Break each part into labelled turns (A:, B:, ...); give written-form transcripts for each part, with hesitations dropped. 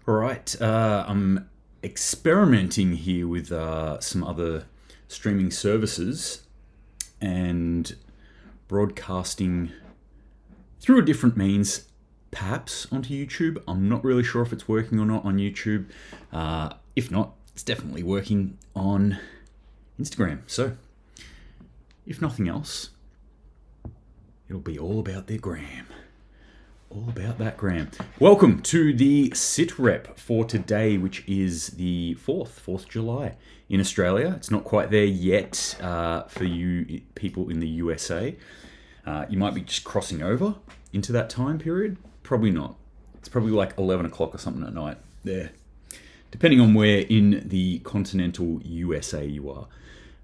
A: All right, I'm experimenting here with some other streaming services and broadcasting through a different means, perhaps onto YouTube. I'm not really sure if it's working or not on YouTube. If not, it's definitely working on Instagram. So, if nothing else, it'll be all about their gram. All about that gram. Welcome to the SitRep for today, which is the 4th July in Australia. It's not quite there yet for you people in the USA. You might be just crossing over into that time period. Probably not. It's probably like 11 o'clock or something at night there, depending on where in the continental USA you are.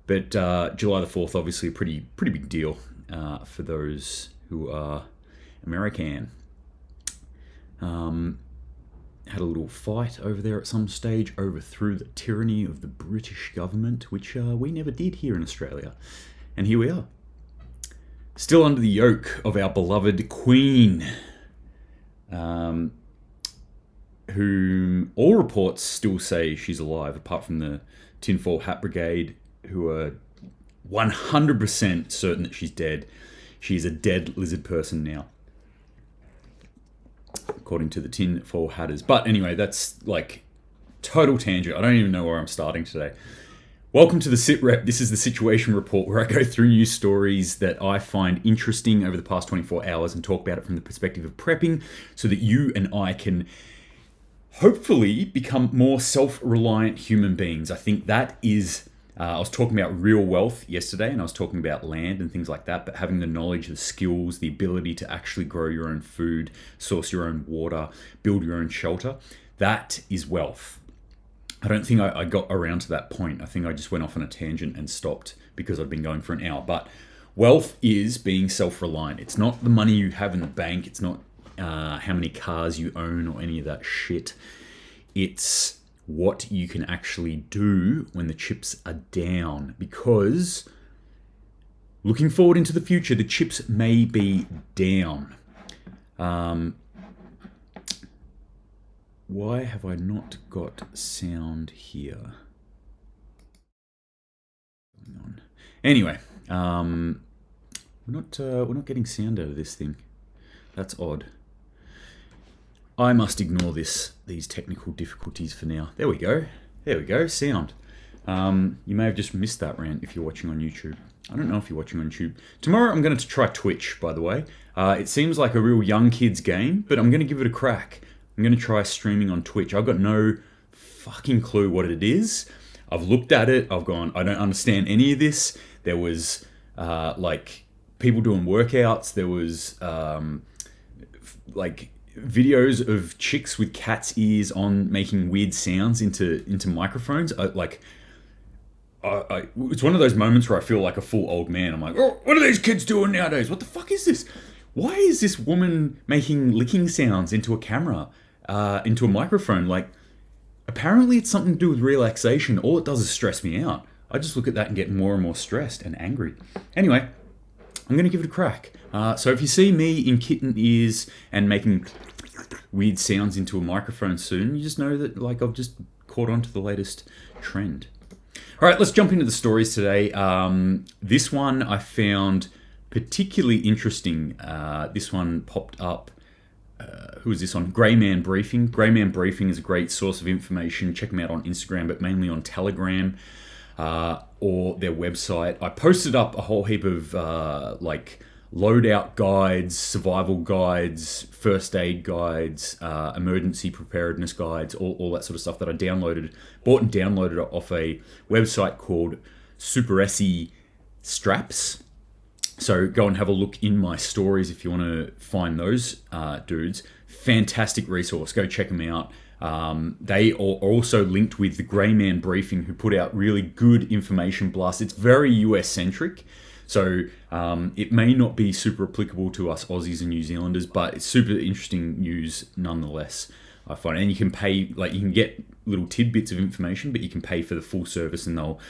A: But July the 4th, obviously a pretty big deal for those who are American. Had a little fight over there at some stage, overthrew the tyranny of the British government, which we never did here in Australia. And here we are. Still under the yoke of our beloved Queen, whom all reports still say she's alive, apart from the Tinfoil Hat Brigade, who are 100% certain that she's dead. She's a dead lizard person now, according to the Tinfoil Hatters. But anyway, that's like total tangent. I don't even know where I'm starting today. Welcome to the SitRep. This is the situation report where I go through news stories that I find interesting over the past 24 hours and talk about it from the perspective of prepping so that you and I can hopefully become more self-reliant human beings. I think that is... I was talking about real wealth yesterday, and I was talking about land and things like that, but having the knowledge, the skills, the ability to actually grow your own food, source your own water, build your own shelter, that is wealth. I don't think I got around to that point. I think I just went off on a tangent and stopped because I'd been going for an hour. But wealth is being self-reliant. It's not the money you have in the bank. It's not how many cars you own or any of that shit. It's what you can actually do when the chips are down, because looking forward into the future, the chips may be down. Why have I not got sound here? Anyway, we're not getting sound out of this thing. That's odd. I must ignore these technical difficulties for now. There we go, sound. You may have just missed that rant if you're watching on YouTube. I don't know if you're watching on YouTube. Tomorrow I'm going to try Twitch, by the way. It seems like a real young kid's game, but I'm going to give it a crack. I'm going to try streaming on Twitch. I've got no fucking clue what it is. I've looked at it, I've gone, I don't understand any of this. There was like people doing workouts, there was like videos of chicks with cat's ears on making weird sounds into microphones. It's one of those moments where I feel like a full old man. I'm like, oh, what are these kids doing nowadays? What the fuck is this? Why is this woman making licking sounds into a camera, into a microphone? Like, apparently it's something to do with relaxation. All it does is stress me out. I just look at that and get more and more stressed and angry. Anyway, I'm going to give it a crack. So if you see me in kitten ears and making weird sounds into a microphone soon, you just know that like I've just caught on to the latest trend. All right, let's jump into the stories today. This one I found particularly interesting. This one popped up. Who is this on? Greyman Briefing. Greyman Briefing is a great source of information. Check them out on Instagram, but mainly on Telegram. Or their website. I posted up a whole heap of like loadout guides, survival guides, first aid guides, emergency preparedness guides, all that sort of stuff that I bought and downloaded off a website called Superessy Straps. So go and have a look in my stories if you want to find those dudes. Fantastic resource. Go check them out. They are also linked with the Greyman Briefing, who put out really good information blasts. It's very US centric, so it may not be super applicable to us Aussies and New Zealanders, but it's super interesting news nonetheless, I find. And you can pay, like you can get little tidbits of information, but you can pay for the full service and they'll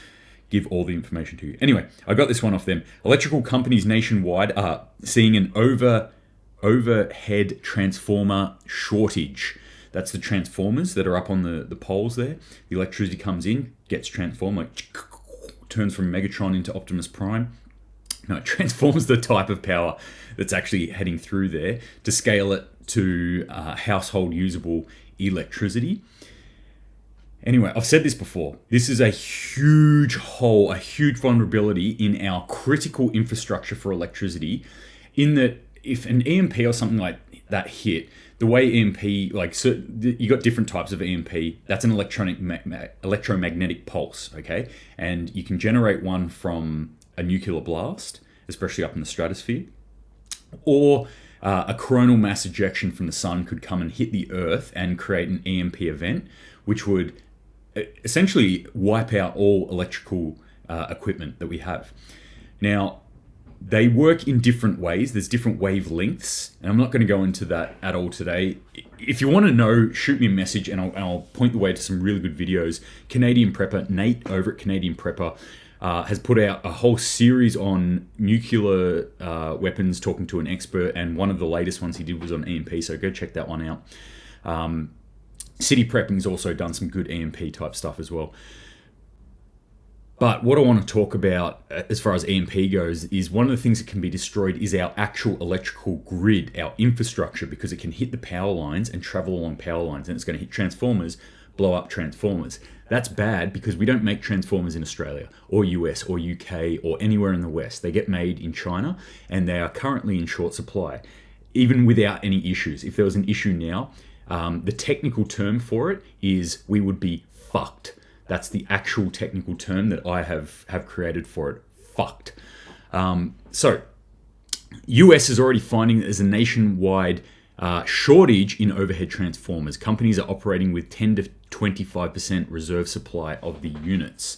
A: give all the information to you. Anyway, I got this one off them. Electrical companies nationwide are seeing an overhead transformer shortage. That's the transformers that are up on the poles there. The electricity comes in, gets transformed, like turns from Megatron into Optimus Prime. No, it transforms the type of power that's actually heading through there to scale it to household usable electricity. Anyway, I've said this before. This is a huge hole, a huge vulnerability in our critical infrastructure for electricity, in that if an EMP or something like that hit, the way EMP, like, so you got different types of EMP. That's an electromagnetic pulse, okay? And you can generate one from a nuclear blast, especially up in the stratosphere, or a coronal mass ejection from the sun could come and hit the Earth and create an EMP event, which would essentially wipe out all electrical equipment that we have. Now, they work in different ways. There's different wavelengths, and I'm not going to go into that at all today. If you want to know, shoot me a message, and I'll point the way to some really good videos. Canadian Prepper, Nate over at Canadian Prepper, has put out a whole series on nuclear weapons, talking to an expert, and one of the latest ones he did was on EMP, so go check that one out. City Prepping's also done some good EMP type stuff as well. But what I want to talk about as far as EMP goes is one of the things that can be destroyed is our actual electrical grid, our infrastructure, because it can hit the power lines and travel along power lines, and it's going to hit transformers, blow up transformers. That's bad because we don't make transformers in Australia or US or UK or anywhere in the West. They get made in China, and they are currently in short supply, even without any issues. If there was an issue now, the technical term for it is we would be fucked. That's the actual technical term that I have created for it. Fucked. So, US is already finding that there's a nationwide shortage in overhead transformers. Companies are operating with 10 to 25% reserve supply of the units.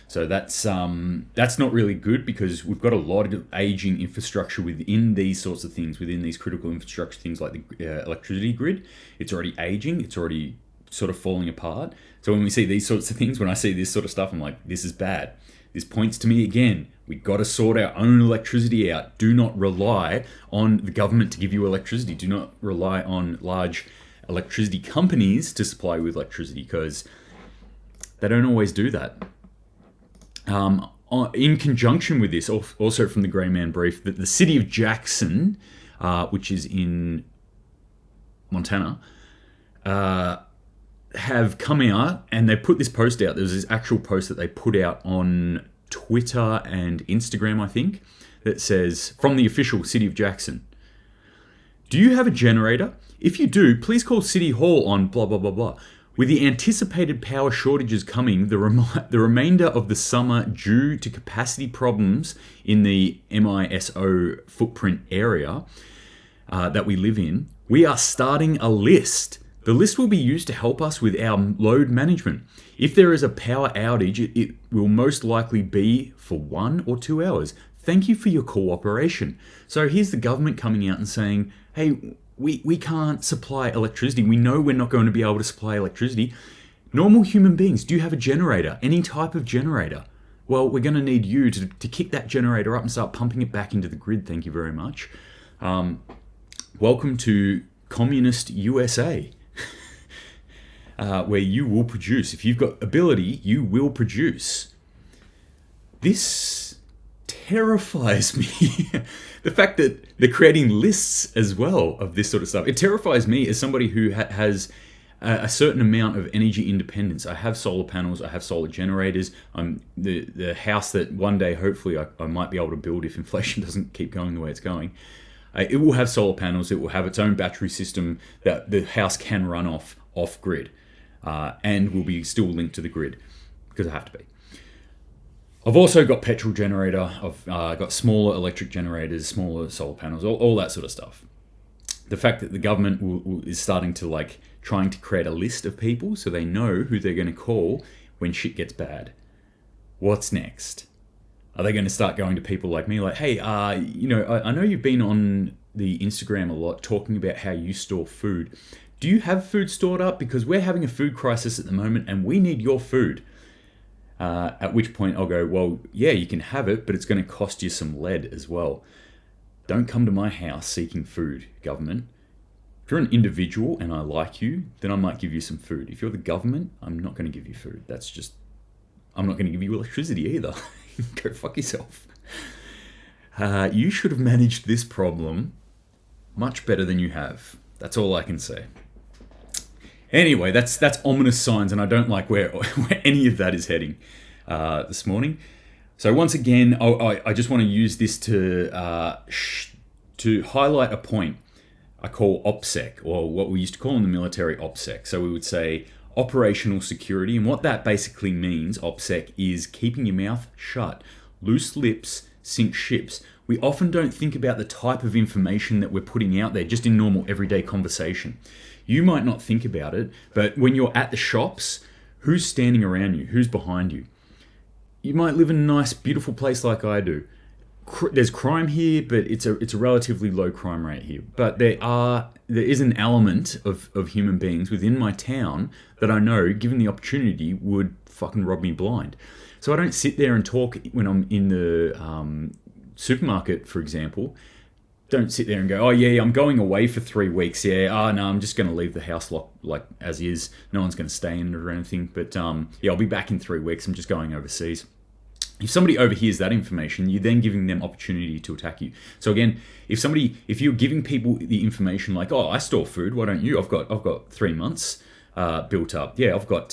A: So that's not really good, because we've got a lot of aging infrastructure within these sorts of things, within these critical infrastructure things like the electricity grid. It's already aging. It's already sort of falling apart. So when we see these sorts of things, when I see this sort of stuff, I'm like, this is bad. This points to me again. We've got to sort our own electricity out. Do not rely on the government to give you electricity. Do not rely on large electricity companies to supply you with electricity, because they don't always do that. In conjunction with this, also from the Grey Man Brief, that the city of Jackson, which is in Montana, have come out and they put this post out. There's this actual post that they put out on Twitter and Instagram, I think, that says, from the official City of Jackson, do you have a generator? If you do, please call City Hall on blah, blah, blah, blah. With the anticipated power shortages coming, the remainder of the summer due to capacity problems in the MISO footprint area that we live in, we are starting a list. The list will be used to help us with our load management. If there is a power outage, it will most likely be for 1 or 2 hours. Thank you for your cooperation. So here's the government coming out and saying, hey, we can't supply electricity. We know we're not going to be able to supply electricity. Normal human beings, do you have a generator? Any type of generator? Well, we're going to need you to kick that generator up and start pumping it back into the grid. Thank you very much. Welcome to communist USA. Where you will produce. If you've got ability, you will produce. This terrifies me. The fact that they're creating lists as well of this sort of stuff. It terrifies me as somebody who has a certain amount of energy independence. I have solar panels. I have solar generators. I'm the house that one day, hopefully, I might be able to build if inflation doesn't keep going the way it's going. It will have solar panels. It will have its own battery system that the house can run off grid. And will be still linked to the grid, because I have to be. I've also got petrol generator. I've got smaller electric generators, smaller solar panels, all that sort of stuff. The fact that the government is starting to trying to create a list of people so they know who they're going to call when shit gets bad. What's next? Are they going to start going to people like me, like, hey, I know you've been on the Instagram a lot talking about how you store food. Do you have food stored up? Because we're having a food crisis at the moment and we need your food. At which point I'll go, well, yeah, you can have it, but it's going to cost you some lead as well. Don't come to my house seeking food, government. If you're an individual and I like you, then I might give you some food. If you're the government, I'm not going to give you food. I'm not going to give you electricity either. Go fuck yourself. You should have managed this problem much better than you have. That's all I can say. Anyway, that's ominous signs, and I don't like where any of that is heading this morning. So once again, I just want to use this to highlight a point I call OPSEC, or what we used to call in the military OPSEC. So we would say operational security, and what that basically means, OPSEC, is keeping your mouth shut. Loose lips sink ships. We often don't think about the type of information that we're putting out there just in normal everyday conversation. You might not think about it, but when you're at the shops, who's standing around you? Who's behind you? You might live in a nice, beautiful place like I do. There's crime here, but it's a relatively low crime rate here. But there is an element of human beings within my town that I know, given the opportunity, would fucking rob me blind. So I don't sit there and talk when I'm in the supermarket, for example. Don't sit there and go, oh yeah, I'm going away for 3 weeks. Yeah, no, I'm just going to leave the house locked like as is. No one's going to stay in it or anything. But yeah, I'll be back in 3 weeks. I'm just going overseas. If somebody overhears that information, you're then giving them opportunity to attack you. So again, if you're giving people the information like, oh, I store food, why don't you? I've got 3 months built up. Yeah, I've got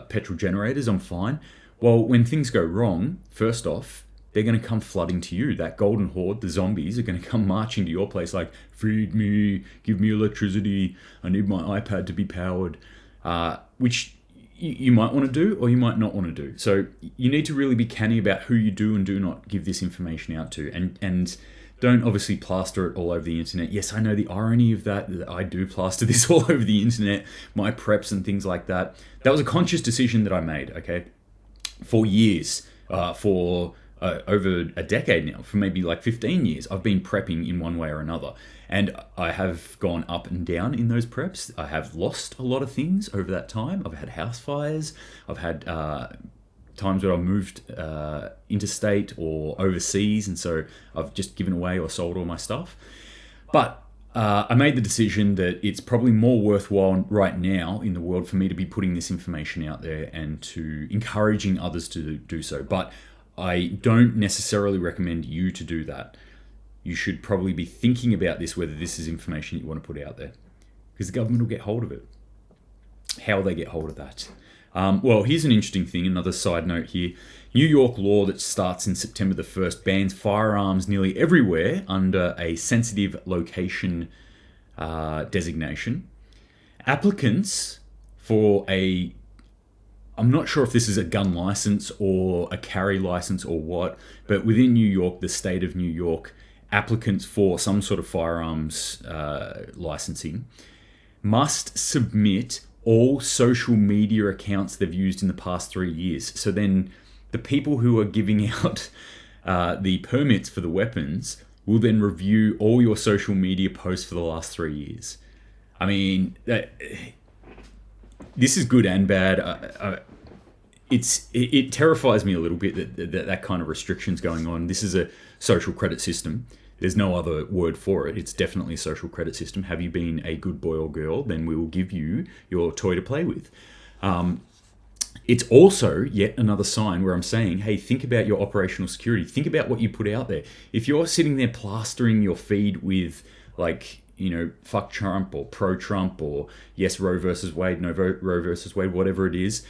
A: petrol generators, I'm fine. Well, when things go wrong, first off, they're going to come flooding to you. That golden horde, the zombies, are going to come marching to your place like, feed me, give me electricity, I need my iPad to be powered, which you might want to do or you might not want to do. So you need to really be canny about who you do and do not give this information out to, and don't obviously plaster it all over the internet. Yes, I know the irony of that I do plaster this all over the internet, my preps and things like that. That was a conscious decision that I made, okay? For years, for over a decade now, for maybe like 15 years, I've been prepping in one way or another. And I have gone up and down in those preps. I have lost a lot of things over that time. I've had house fires. I've had times where I've moved interstate or overseas, and so I've just given away or sold all my stuff. But I made the decision that it's probably more worthwhile right now in the world for me to be putting this information out there and to encouraging others to do so. But I don't necessarily recommend you to do that. You should probably be thinking about this, whether this is information that you want to put out there, because the government will get hold of it. How will they get hold of that? Well, here's an interesting thing, another side note here. New York law that starts in September the 1st bans firearms nearly everywhere under a sensitive location designation. Applicants for I'm not sure if this is a gun license or a carry license or what, but within New York, the state of New York, applicants for some sort of firearms licensing must submit all social media accounts they've used in the past 3 years. So then the people who are giving out the permits for the weapons will then review all your social media posts for the last 3 years. I mean, this is good and bad. It terrifies me a little bit that kind of restrictions going on. This is a social credit system. There's no other word for it. It's definitely a social credit system. Have you been a good boy or girl, then we will give you your toy to play with. It's also yet another sign where I'm saying, hey, think about your operational security. Think about what you put out there. If you're sitting there plastering your feed with like, fuck Trump or pro-Trump or yes, Roe versus Wade, no Roe versus Wade, whatever it is,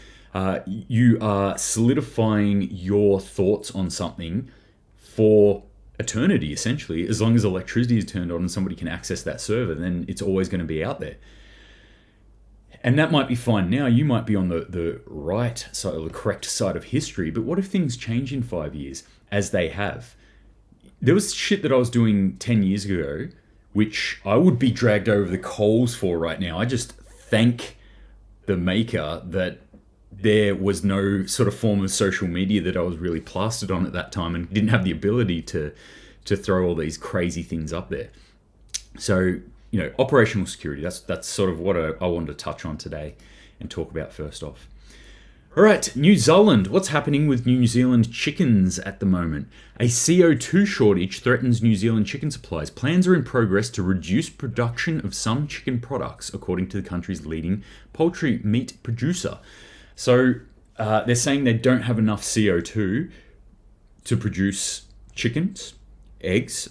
A: you are solidifying your thoughts on something for eternity, essentially. As long as electricity is turned on and somebody can access that server, then it's always going to be out there. And that might be fine now. You might be on the right side or the correct side of history, but what if things change in 5 years, as they have? There was shit that I was doing 10 years ago, which I would be dragged over the coals for right now. I just thank the maker that there was no sort of form of social media that I was really plastered on at that time and didn't have the ability to throw all these crazy things up there. So, operational security, that's sort of what I wanted to touch on today and talk about first off. All right, New Zealand. What's happening with New Zealand chickens at the moment? A CO2 shortage threatens New Zealand chicken supplies. Plans are in progress to reduce production of some chicken products, according to the country's leading poultry meat producer. So they're saying they don't have enough CO2 to produce chickens, eggs.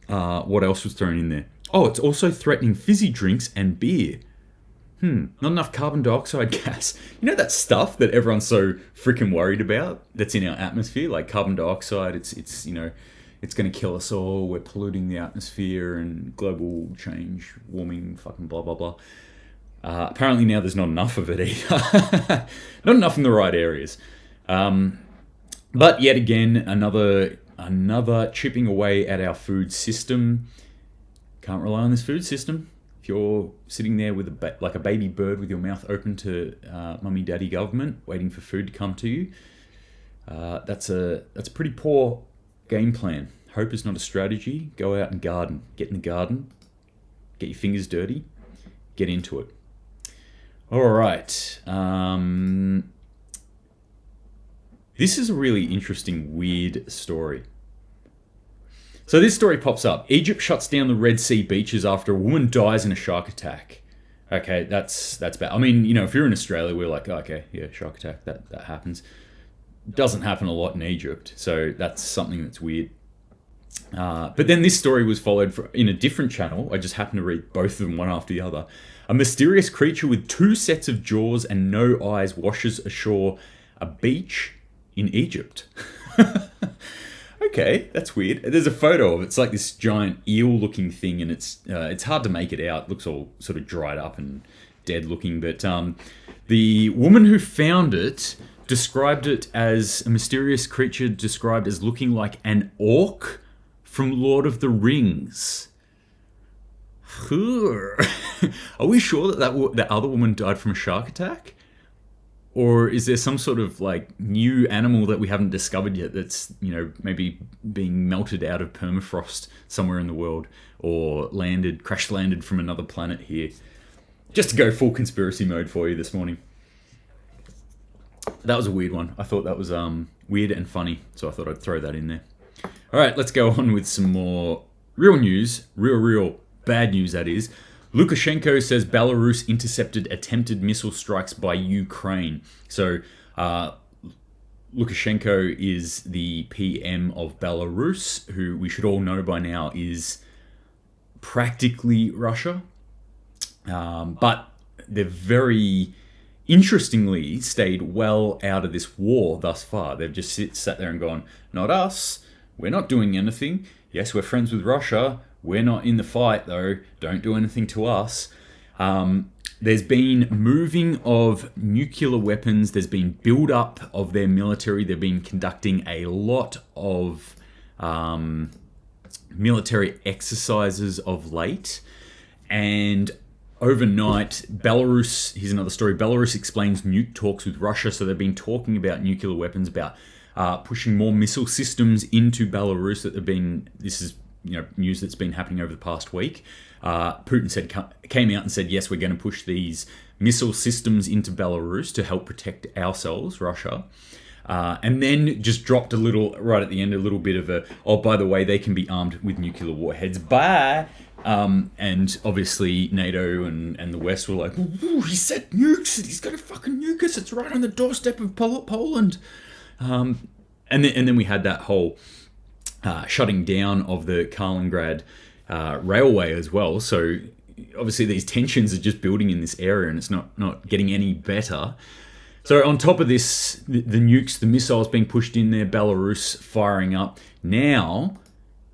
A: What else was thrown in there? Oh, it's also threatening fizzy drinks and beer. Not enough carbon dioxide gas. You know that stuff that everyone's so freaking worried about that's in our atmosphere, like carbon dioxide, it's it's going to kill us all. We're polluting the atmosphere and global change, warming, fucking blah, blah, blah. Apparently now there's not enough of it either. Not enough in the right areas. But yet again, another chipping away at our food system. Can't rely on this food system. If you're sitting there with like a baby bird with your mouth open to mummy daddy government, waiting for food to come to you, that's a pretty poor game plan. Hope is not a strategy. Go out and garden. Get in the garden. Get your fingers dirty. Get into it. All right. This is a really interesting, weird story. So this story pops up. Egypt shuts down the Red Sea beaches after a woman dies in a shark attack. Okay, that's bad. I mean, if you're in Australia, we're like, oh, okay, yeah, shark attack, that happens. Doesn't happen a lot in Egypt, so that's something that's weird. But then this story was followed in a different channel. I just happened to read both of them one after the other. A mysterious creature with 2 sets of jaws and no eyes washes ashore a beach in Egypt. Okay, that's weird. There's a photo of it. It's like this giant eel-looking thing, and it's hard to make it out. It looks all sort of dried up and dead-looking. But the woman who found it described it as a mysterious creature described as looking like an orc from Lord of the Rings. Are we sure that other woman died from a shark attack? Or is there some sort of like new animal that we haven't discovered yet that's, maybe being melted out of permafrost somewhere in the world, or crash landed from another planet here? Just to go full conspiracy mode for you this morning. That was a weird one. I thought that was weird and funny, so I thought I'd throw that in there. All right, let's go on with some more real news. Real bad news, that is. Lukashenko says Belarus intercepted attempted missile strikes by Ukraine. So Lukashenko is the PM of Belarus, who we should all know by now is practically Russia. But they've very interestingly stayed well out of this war thus far. They've just sat there and gone, not us, we're not doing anything. Yes, we're friends with Russia. We're not in the fight, though. Don't do anything to us. There's been moving of nuclear weapons. There's been build-up of their military. They've been conducting a lot of military exercises of late. And overnight, Belarus, here's another story. Belarus explains nuke talks with Russia. So they've been talking about nuclear weapons, about pushing more missile systems into Belarus. This is news that's been happening over the past week. Putin came out and said, yes, we're going to push these missile systems into Belarus to help protect ourselves, Russia. And then just dropped right at the end, a little bit of by the way, they can be armed with nuclear warheads. Bye! And obviously NATO and the West were like, ooh, he said nukes, he's going to fucking nuke us, it's right on the doorstep of Poland. And then we had that whole shutting down of the Kaliningrad railway as well. So obviously these tensions are just building in this area, and it's not getting any better. So on top of this, the nukes, the missiles being pushed in there, Belarus firing up. Now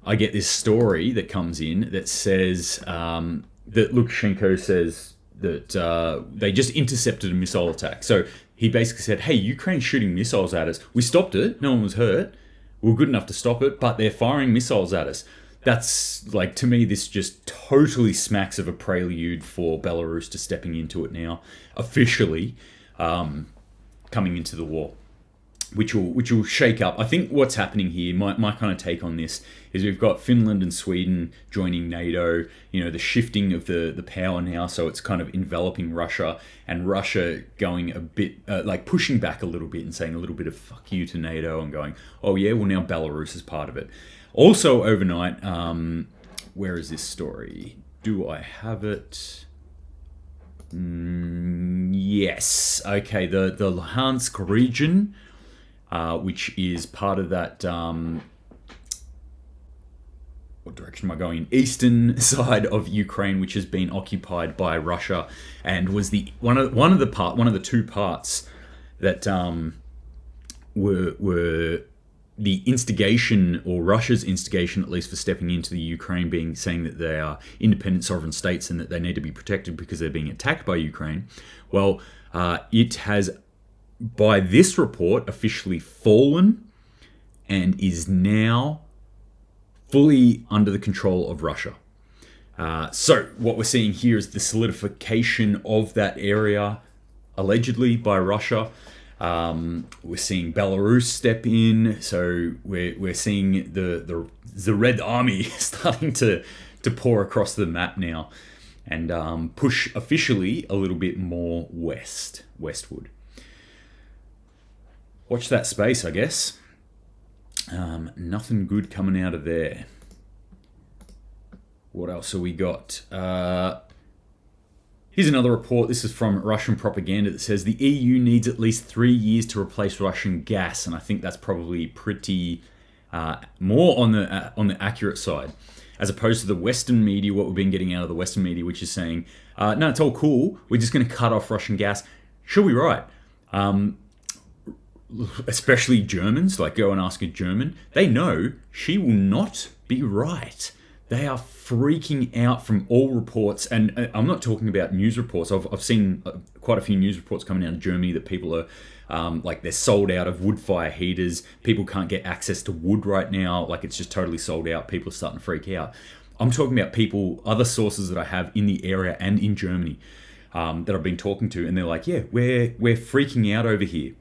A: I get this story that comes in that says that Lukashenko says that they just intercepted a missile attack. So he basically said, hey, Ukraine's shooting missiles at us. We stopped it. No one was hurt. We were good enough to stop it, but they're firing missiles at us. That's, like, to me, this just totally smacks of a prelude for Belarus to stepping into it now, officially coming into the war. which will shake up. I think what's happening here, my kind of take on this is we've got Finland and Sweden joining NATO. The shifting of the power now, so it's kind of enveloping Russia, and Russia going a bit like pushing back a little bit and saying a little bit of fuck you to NATO and going, oh yeah, well now Belarus is part of it. Also overnight, where is this story? Do I have it? Yes. Okay. The Luhansk region, which is part of that. What direction am I going? Eastern side of Ukraine, which has been occupied by Russia, and was the one of the two parts that were the instigation, or Russia's instigation at least, for stepping into the Ukraine, saying that they are independent sovereign states and that they need to be protected because they're being attacked by Ukraine. Well, it has, by this report, officially fallen and is now fully under the control of Russia. So what we're seeing here is the solidification of that area, allegedly by Russia. We're seeing Belarus step in, so we're seeing the Red Army starting to pour across the map now, and push officially a little bit more westward. Watch that space, I guess. Nothing good coming out of there. What else have we got? Here's another report. This is from Russian propaganda that says the EU needs at least 3 years to replace Russian gas, and I think that's probably pretty more on the accurate side, as opposed to the Western media. What we've been getting out of the Western media, which is saying, no, it's all cool. We're just going to cut off Russian gas. She'll be right. Especially Germans, like go and ask a German. They know she will not be right. They are freaking out from all reports, and I'm not talking about news reports. I've seen quite a few news reports coming out of Germany that people are like they're sold out of wood fire heaters. People can't get access to wood right now. Like it's just totally sold out. People are starting to freak out. I'm talking about people, other sources that I have in the area and in Germany that I've been talking to, and they're like, yeah, we're freaking out over here.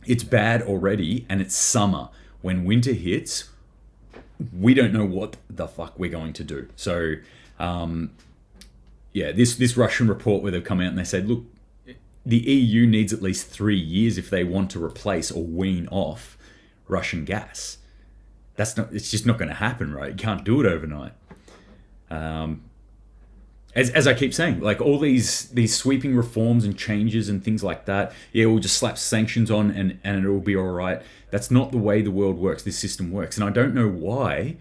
A: It's bad already, and it's summer. When winter hits, we don't know what the fuck we're going to do. So, this Russian report where they've come out and they said, look, the EU needs at least 3 years if they want to replace or wean off Russian gas. It's just not going to happen, right? You can't do it overnight. As I keep saying, like all these sweeping reforms and changes and things like that, yeah, we'll just slap sanctions on and it'll be all right. That's not the way the world works, this system works. And I don't know why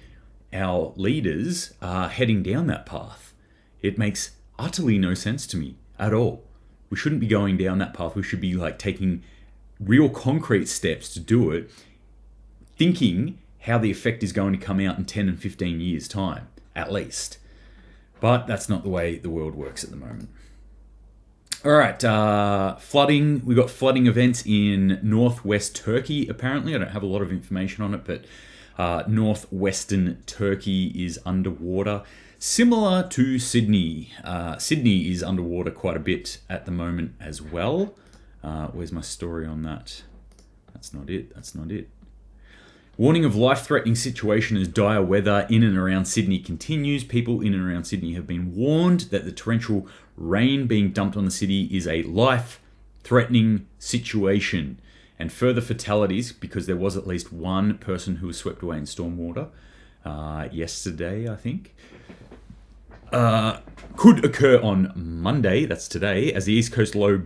A: our leaders are heading down that path. It makes utterly no sense to me at all. We shouldn't be going down that path. We should be like taking real concrete steps to do it, thinking how the effect is going to come out in 10 and 15 years' time, at least. But that's not the way the world works at the moment. All right, flooding. We've got flooding events in northwest Turkey, apparently. I don't have a lot of information on it, but northwestern Turkey is underwater. Similar to Sydney. Sydney is underwater quite a bit at the moment as well. Where's my story on that? That's not it. Warning of life-threatening situation as dire weather in and around Sydney continues. People in and around Sydney have been warned that the torrential rain being dumped on the city is a life-threatening situation. And further fatalities, because there was at least one person who was swept away in stormwater yesterday, I think, could occur on Monday, that's today, as the East Coast low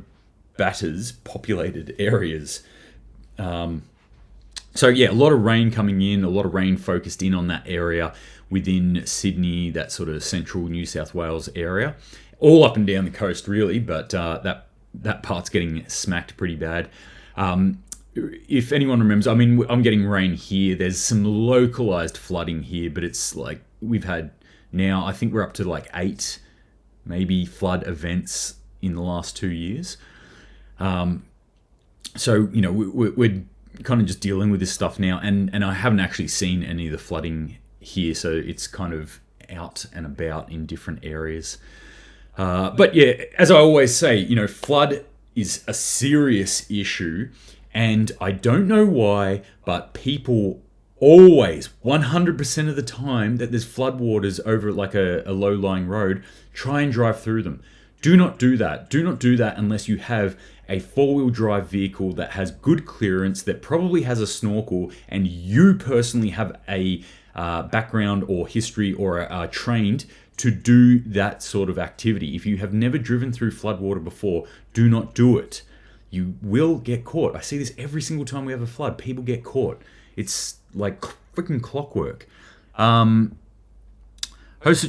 A: batters populated areas. So yeah, a lot of rain coming in, a lot of rain focused in on that area within Sydney, that sort of central New South Wales area. All up and down the coast really, but that part's getting smacked pretty bad. If anyone remembers, I mean, I'm getting rain here. There's some localized flooding here, but it's like we've had now, I think we're up to like 8 maybe flood events in the last 2 years. So, you know, we're kind of just dealing with this stuff now, and I haven't actually seen any of the flooding here, so it's kind of out and about in different areas. But yeah, as I always say, you know, flood is a serious issue, And I don't know why, but people always, 100% of the time that there's floodwaters over like a low-lying road, try and drive through them. Do not do that. Do not do that unless you have a four-wheel drive vehicle that has good clearance, that probably has a snorkel, and you personally have a background or history or are trained to do that sort of activity. If you have never driven through floodwater before, do not do it. You will get caught. I see this every single time we have a flood. People get caught. It's like freaking clockwork. Hosted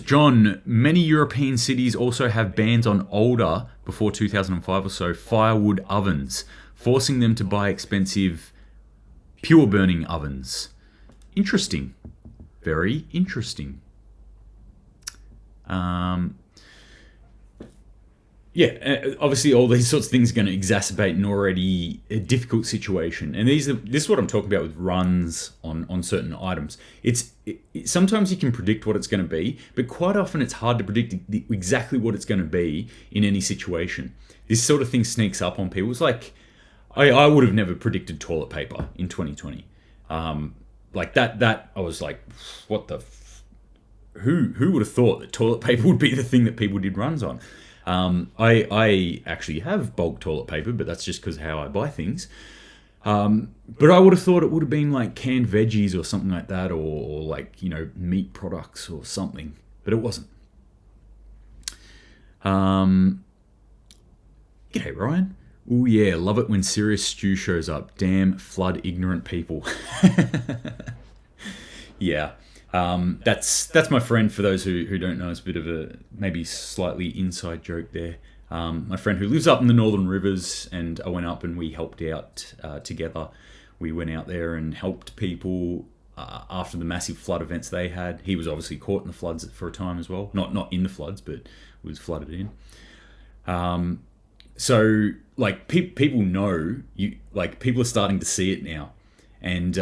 A: John, many European cities also have bans on older, before 2005 or so, firewood ovens, forcing them to buy expensive pure burning ovens. Interesting. Very interesting. Obviously all these sorts of things are going to exacerbate an already difficult situation. And this is what I'm talking about with runs on certain items. Sometimes you can predict what it's going to be, but quite often it's hard to predict exactly what it's going to be in any situation. This sort of thing sneaks up on people. It's like, I would have never predicted toilet paper in 2020. Like that I was like, what the... Who would have thought that toilet paper would be the thing that people did runs on? I actually have bulk toilet paper, but that's just because how I buy things. But I would have thought it would have been like canned veggies or something like that, or like, meat products or something, but it wasn't. G'day, Ryan. Oh yeah, love it when Serious Stew shows up. Damn flood ignorant people. Yeah. That's my friend, for those who don't know. It's a bit of a maybe slightly inside joke there. My friend who lives up in the Northern Rivers, and I went up and we helped out together. We went out there and helped people after the massive flood events they had. He was obviously caught in the floods for a time as well. Not in the floods, but was flooded in. So like people know you. Like people are starting to see it now. And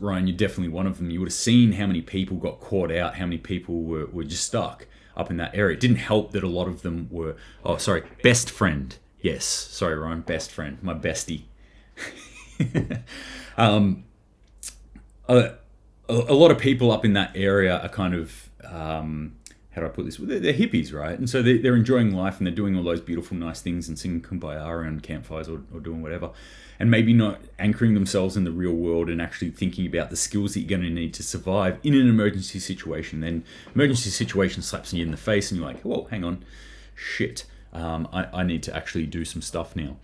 A: Ryan, you're definitely one of them. You would have seen how many people got caught out, how many people were just stuck up in that area. It didn't help that a lot of them were... Oh, sorry, best friend. Yes, sorry, Ryan, best friend, my bestie. A lot of people up in that area are kind of... how do I put this? They're hippies, right? And so they're enjoying life and they're doing all those beautiful, nice things and singing Kumbaya around campfires or doing whatever. And maybe not anchoring themselves in the real world and actually thinking about the skills that you're going to need to survive in an emergency situation. Then emergency situation slaps you in the face and you're like, whoa, hang on, shit. I need to actually do some stuff now.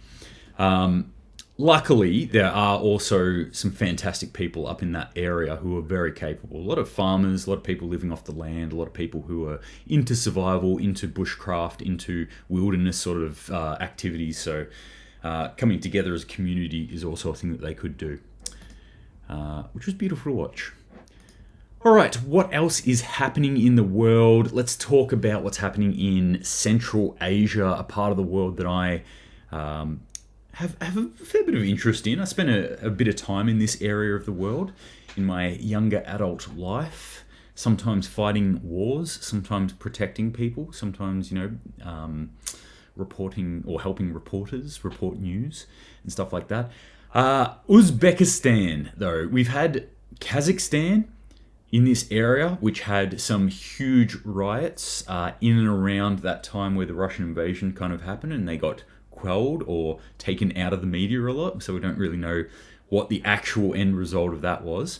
A: Luckily, there are also some fantastic people up in that area who are very capable. A lot of farmers, a lot of people living off the land, a lot of people who are into survival, into bushcraft, into wilderness sort of activities. So coming together as a community is also a thing that they could do, which was beautiful to watch. All right, what else is happening in the world? Let's talk about what's happening in Central Asia, a part of the world that I have a fair bit of interest in. I spent a bit of time in this area of the world in my younger adult life, sometimes fighting wars, sometimes protecting people, sometimes, reporting or helping reporters report news and stuff like that. Uzbekistan, though, we've had Kazakhstan in this area, which had some huge riots in and around that time where the Russian invasion kind of happened, and they got quelled or taken out of the media a lot, so we don't really know what the actual end result of that was.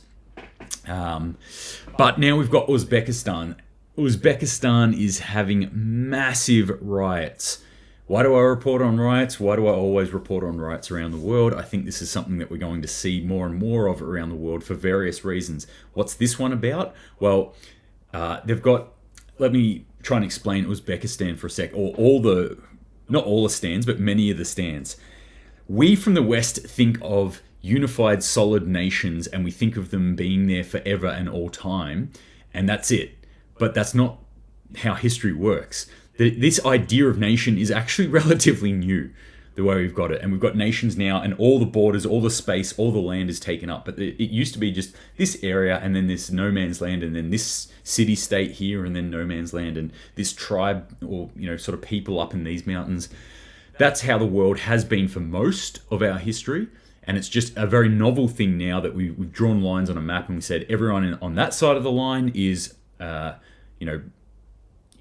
A: But now we've got Uzbekistan. Uzbekistan is having massive riots. Why do I report on riots? Why do I always report on riots around the world? I think this is something that we're going to see more and more of around the world for various reasons. What's this one about? Well, they've got... Let me try and explain Uzbekistan for a sec, or not all the stands, but many of the stands. We from the West think of unified, solid nations, and we think of them being there forever and all time, and that's it. But that's not how history works. This idea of nation is actually relatively new, the way we've got it. And we've got nations now, and all the borders, all the space, all the land is taken up. But it used to be just this area, and then this no man's land, and then this city-state here, and then no man's land, and this tribe, or sort of people up in these mountains. That's how the world has been for most of our history. And it's just a very novel thing now that we've drawn lines on a map and we said everyone on that side of the line is,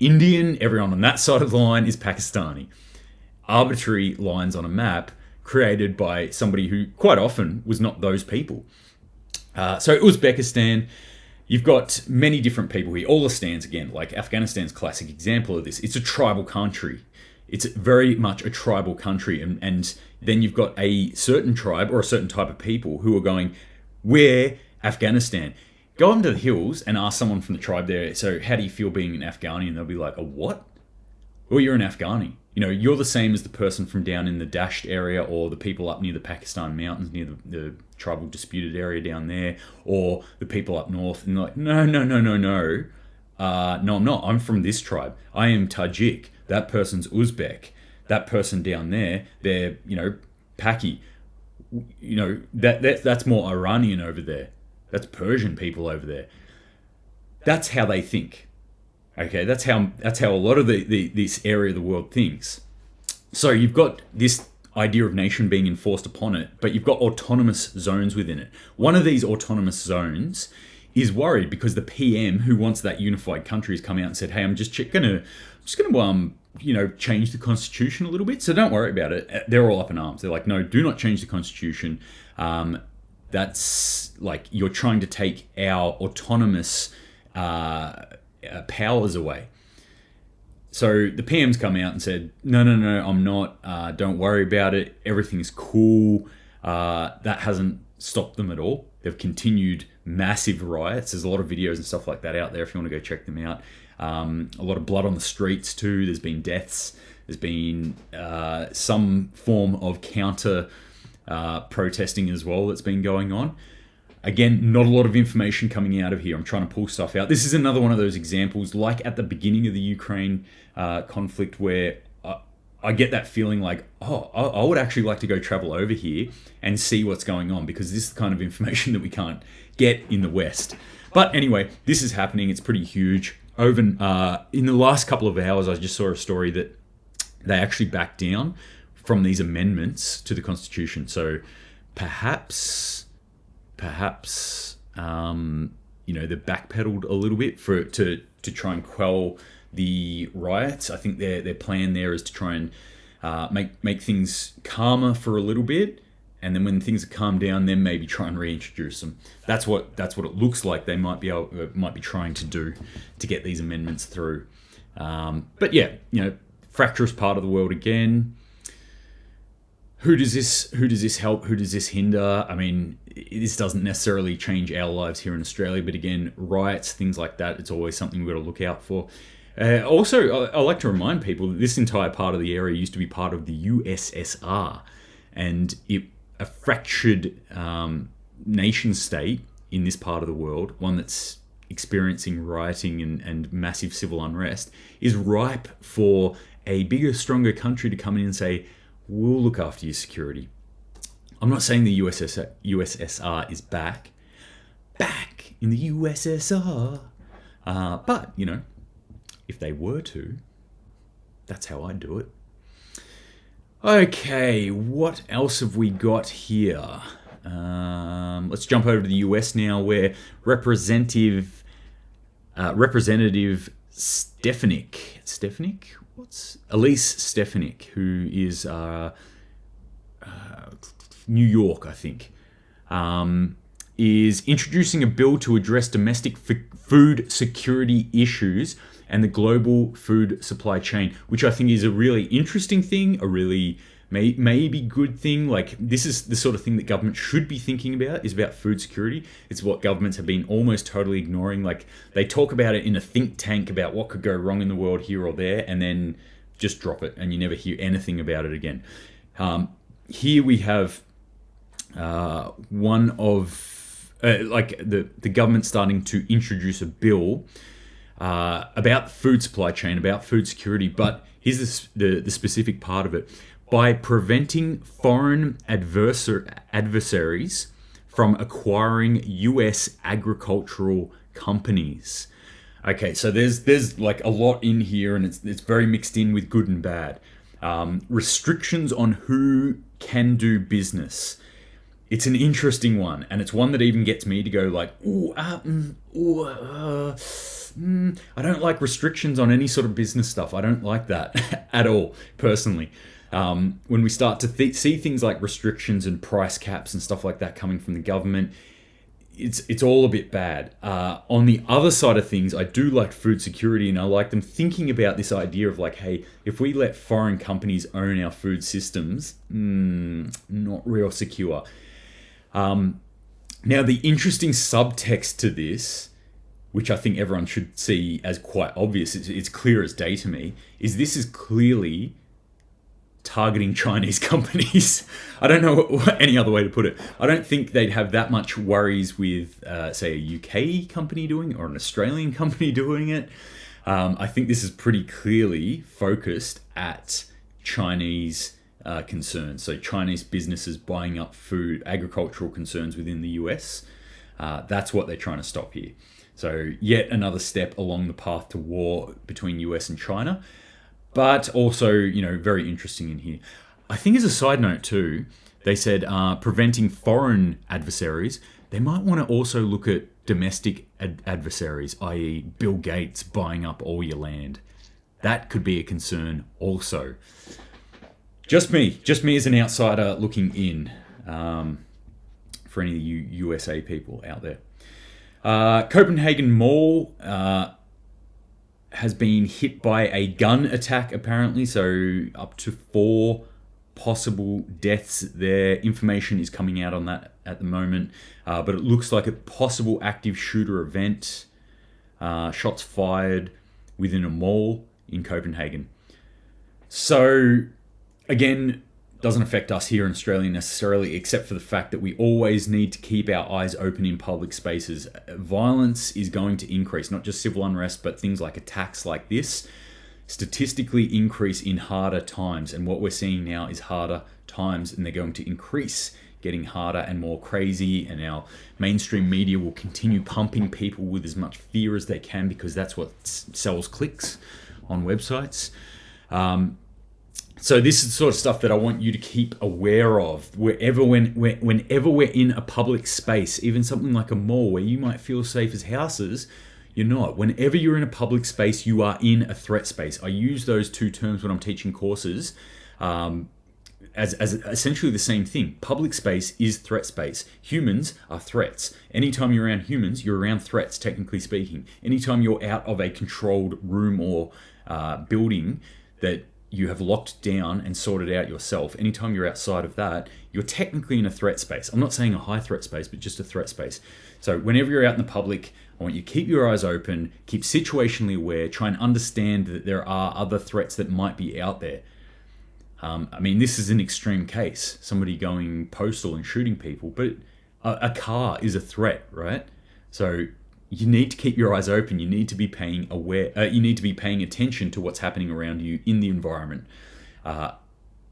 A: Indian, everyone on that side of the line is Pakistani. Arbitrary lines on a map created by somebody who quite often was not those people. So Uzbekistan, you've got many different people here. All the stands, again, like Afghanistan's classic example of this. It's a tribal country. It's very much a tribal country. And then you've got a certain tribe or a certain type of people who are going, we're Afghanistan. Go up to the hills and ask someone from the tribe there, so how do you feel being an Afghani? And they'll be like, a what? Well, you're an Afghani. You're the same as the person from down in the Dasht area or the people up near the Pakistan mountains, near the tribal disputed area down there, or the people up north. And they're like, no. No, I'm not. I'm from this tribe. I am Tajik. That person's Uzbek. That person down there, they're, Paki. That's more Iranian over there. That's Persian people over there. That's how they think. Okay, that's how a lot of this area of the world thinks. So you've got this idea of nation being enforced upon it, but you've got autonomous zones within it. One of these autonomous zones is worried because the PM who wants that unified country has come out and said, "Hey, I'm just gonna change the constitution a little bit. So don't worry about it." They're all up in arms. They're like, "No, do not change the constitution. That's like you're trying to take our autonomous powers away." So the PM's come out and said, no, I'm not. Don't worry about it. Everything is cool. That hasn't stopped them at all. They've continued massive riots. There's a lot of videos and stuff like that out there if you want to go check them out. A lot of blood on the streets too. There's been deaths. There's been some form of counter protesting as well that's been going on. Again, not a lot of information coming out of here. I'm trying to pull stuff out. This is another one of those examples, like at the beginning of the Ukraine conflict, where I get that feeling like, I would actually like to go travel over here and see what's going on, because this is the kind of information that we can't get in the West. But anyway, this is happening. It's pretty huge. Over in the last couple of hours, I just saw a story that they actually backed down from these amendments to the Constitution. So perhaps they backpedaled a little bit to try and quell the riots. I think their plan there is to try and make things calmer for a little bit, and then when things are calmed down, then maybe try and reintroduce them. That's what it looks like they might be trying to do to get these amendments through. But yeah, fractious part of the world again. Who does this help? Who does this hinder? I mean, this doesn't necessarily change our lives here in Australia, but again, riots, things like that, it's always something we've got to look out for. Also, I like to remind people that this entire part of the area used to be part of the USSR, and a fractured nation state in this part of the world, one that's experiencing rioting and massive civil unrest, is ripe for a bigger, stronger country to come in and say, we'll look after your security. I'm not saying the USSR is back in the USSR, but if they were to, that's how I do it. Okay, what else have we got here? Let's jump over to the US now, where Representative Elise Stefanik, who is New York, I think, is introducing a bill to address domestic food security issues and the global food supply chain, which I think is a really interesting thing, a really maybe good thing. Like, this is the sort of thing that government should be thinking about, is about food security. It's what governments have been almost totally ignoring. Like, they talk about it in a think tank about what could go wrong in the world here or there, and then just drop it, and you never hear anything about it again. Here we have one of the government starting to introduce a bill about food supply chain, about food security. But here's the specific part of it: by preventing foreign adversaries from acquiring U.S. agricultural companies. Okay, so there's like a lot in here, and it's very mixed in with good and bad. Restrictions on who can do business. It's an interesting one, and it's one that even gets me to go like, I don't like restrictions on any sort of business stuff. I don't like that at all, personally. When we start to see things like restrictions and price caps and stuff like that coming from the government, it's all a bit bad. On the other side of things, I do like food security, and I like them thinking about this idea of like, hey, if we let foreign companies own our food systems, not real secure. Now, the interesting subtext to this, which I think everyone should see as quite obvious, it's clear as day to me, is this is clearly targeting Chinese companies. I don't know any other way to put it. I don't think they'd have that much worries with, say, a UK company doing it or an Australian company doing it. I think this is pretty clearly focused at Chinese concerns. So Chinese businesses buying up food, agricultural concerns within the US. That's what they're trying to stop here. So yet another step along the path to war between US and China. But also, very interesting in here. I think as a side note too, they said preventing foreign adversaries. They might want to also look at domestic adversaries, i.e. Bill Gates buying up all your land. That could be a concern also. Just me as an outsider looking in, for any of you USA people out there. Copenhagen Mall has been hit by a gun attack, apparently, so up to 4 possible deaths there. Information is coming out on that at the moment, but it looks like a possible active shooter event. Shots fired within a mall in Copenhagen. So, again, doesn't affect us here in Australia necessarily, except for the fact that we always need to keep our eyes open in public spaces. Violence is going to increase, not just civil unrest, but things like attacks like this statistically increase in harder times. And what we're seeing now is harder times, and they're going to increase, getting harder and more crazy. And our mainstream media will continue pumping people with as much fear as they can, because that's what sells clicks on websites. So this is the sort of stuff that I want you to keep aware of whenever we're in a public space, even something like a mall where you might feel safe as houses, you're not. Whenever you're in a public space, you are in a threat space. I use those two terms when I'm teaching courses as essentially the same thing. Public space is threat space. Humans are threats. Anytime you're around humans, you're around threats, technically speaking. Anytime you're out of a controlled room or building that you have locked down and sorted out yourself, anytime you're outside of that, you're technically in a threat space. I'm not saying a high threat space, but just a threat space. So whenever you're out in the public, I want you to keep your eyes open, keep situationally aware, try and understand that there are other threats that might be out there. This is an extreme case, somebody going postal and shooting people, but a car is a threat, right? So you need to keep your eyes open. You need to be paying attention to what's happening around you in the environment,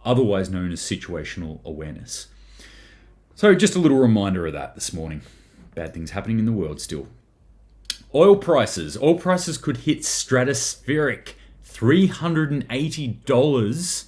A: otherwise known as situational awareness. So just a little reminder of that this morning. Bad things happening in the world still. Oil prices. Oil prices could hit stratospheric $380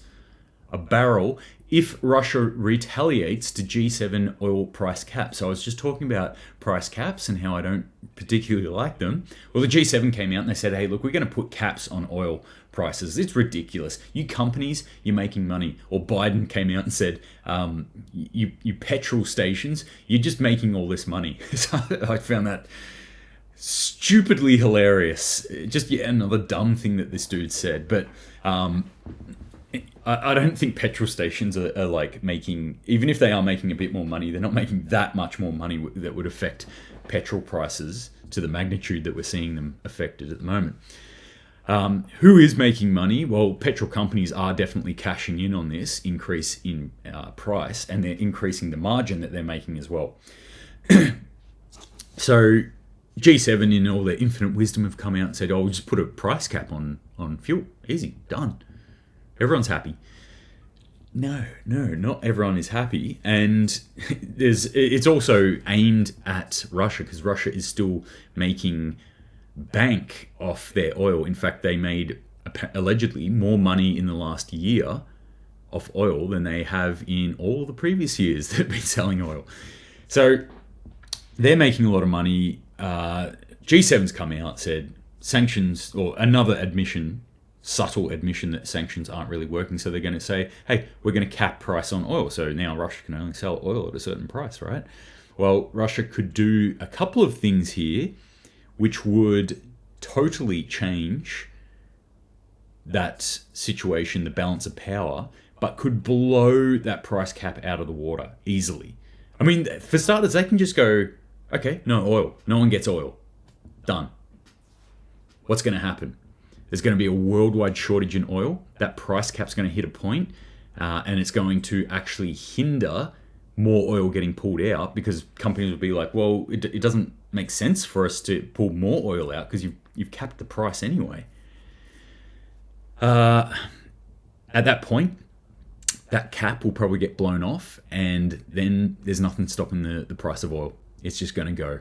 A: a barrel if Russia retaliates to G7 oil price caps. So I was just talking about price caps and how I don't particularly like them. Well, the G7 came out and they said, hey, look, we're going to put caps on oil prices. It's ridiculous. You companies, you're making money. Or Biden came out and said, you petrol stations, you're just making all this money. So I found that stupidly hilarious. Just yet another dumb thing that this dude said. But I don't think petrol stations are like making, even if they are making a bit more money, they're not making that much more money that would affect petrol prices to the magnitude that we're seeing them affected at the moment. Who is making money? Well, petrol companies are definitely cashing in on this increase in price, and they're increasing the margin that they're making as well. So G7 in all their infinite wisdom have come out and said, oh, we'll just put a price cap on fuel. Easy, done. Everyone's happy. No, not everyone is happy. And it's also aimed at Russia, because Russia is still making bank off their oil. In fact, they made allegedly more money in the last year off oil than they have in all the previous years that have been selling oil. So they're making a lot of money. G7's come out, said sanctions, or another admission, subtle admission that sanctions aren't really working. So they're going to say, hey, we're going to cap price on oil. So now Russia can only sell oil at a certain price, right? Well, Russia could do a couple of things here which would totally change that situation, the balance of power, but could blow that price cap out of the water easily. I mean, for starters, they can just go, okay, no oil. No one gets oil. Done. What's going to happen? There's going to be a worldwide shortage in oil. That price cap's going to hit a point, and it's going to actually hinder more oil getting pulled out, because companies will be like, well, it doesn't make sense for us to pull more oil out because you've capped the price anyway. At that point, that cap will probably get blown off, and then there's nothing stopping the price of oil. It's just going to go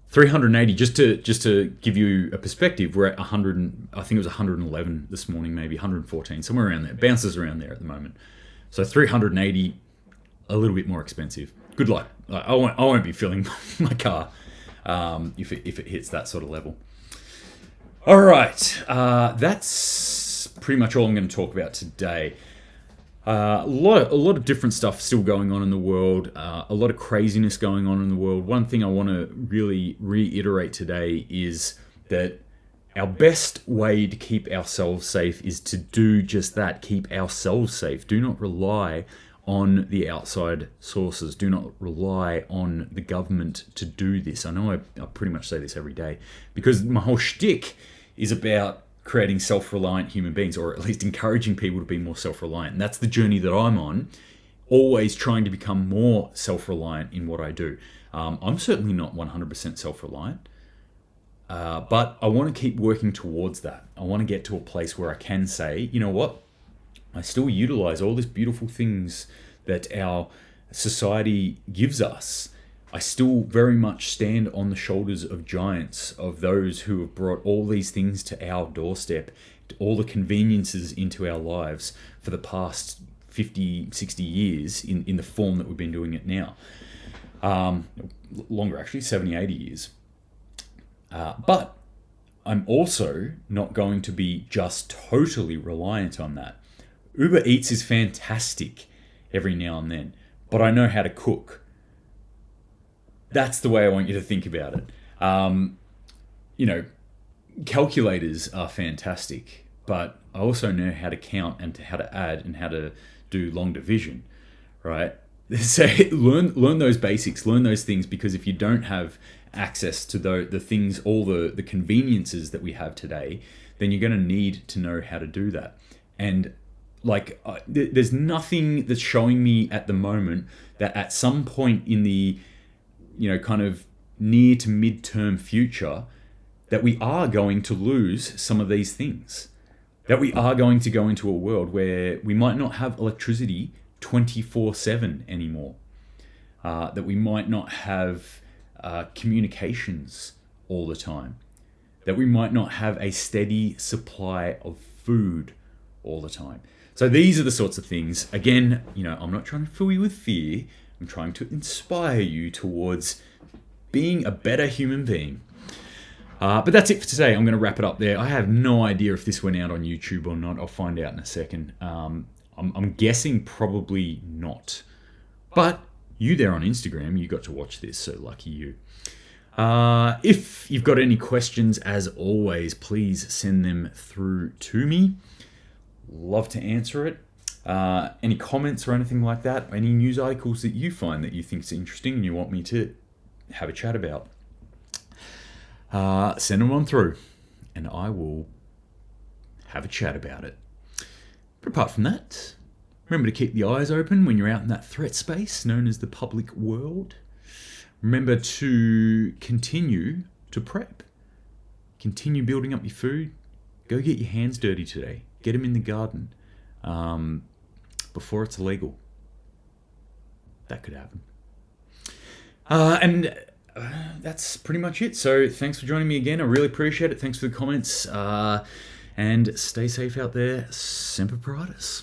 A: 380. Just to give you a perspective, we're at 100. I think it was 111 this morning, maybe 114, somewhere around there. It bounces around there at the moment. So 380, a little bit more expensive. Good luck. I won't be filling my car if it hits that sort of level. All right, that's pretty much all I'm going to talk about today. A lot of different stuff still going on in the world. A lot of craziness going on in the world. One thing I want to really reiterate today is that our best way to keep ourselves safe is to do just that, keep ourselves safe. Do not rely on the outside sources. Do not rely on the government to do this. I know I pretty much say this every day, because my whole shtick is about creating self-reliant human beings, or at least encouraging people to be more self-reliant. And that's the journey that I'm on, always trying to become more self-reliant in what I do. I'm certainly not 100% self-reliant, but I want to keep working towards that. I want to get to a place where I can say, you know what, I still utilize all these beautiful things that our society gives us. I still very much stand on the shoulders of giants, of those who have brought all these things to our doorstep, all the conveniences into our lives for the past 50, 60 years in the form that we've been doing it now. Longer actually, 70, 80 years. But I'm also not going to be just totally reliant on that. Uber Eats is fantastic every now and then, but I know how to cook. That's the way I want you to think about it. Calculators are fantastic, but I also know how to count and how to add and how to do long division, right? So learn those basics, learn those things, because if you don't have access to the things, all the conveniences that we have today, then you're going to need to know how to do that. And there's nothing that's showing me at the moment that at some point in the kind of near to midterm future, that we are going to lose some of these things. That we are going to go into a world where we might not have electricity 24/7 anymore. That we might not have communications all the time. That we might not have a steady supply of food all the time. So these are the sorts of things. Again, I'm not trying to fill you with fear. I'm trying to inspire you towards being a better human being. But that's it for today. I'm going to wrap it up there. I have no idea if this went out on YouTube or not. I'll find out in a second. I'm guessing probably not. But you there on Instagram, you got to watch this, so lucky you. If you've got any questions, as always, please send them through to me. Love to answer it. Any comments or anything like that, any news articles that you find that you think is interesting and you want me to have a chat about, send them on through and I will have a chat about it. But apart from that, remember to keep the eyes open when you're out in that threat space known as the public world. Remember to continue to prep. Continue building up your food. Go get your hands dirty today. Get them in the garden. Before it's illegal. That could happen. And that's pretty much it. So thanks for joining me again. I really appreciate it. Thanks for the comments. And stay safe out there. Semper Paratus.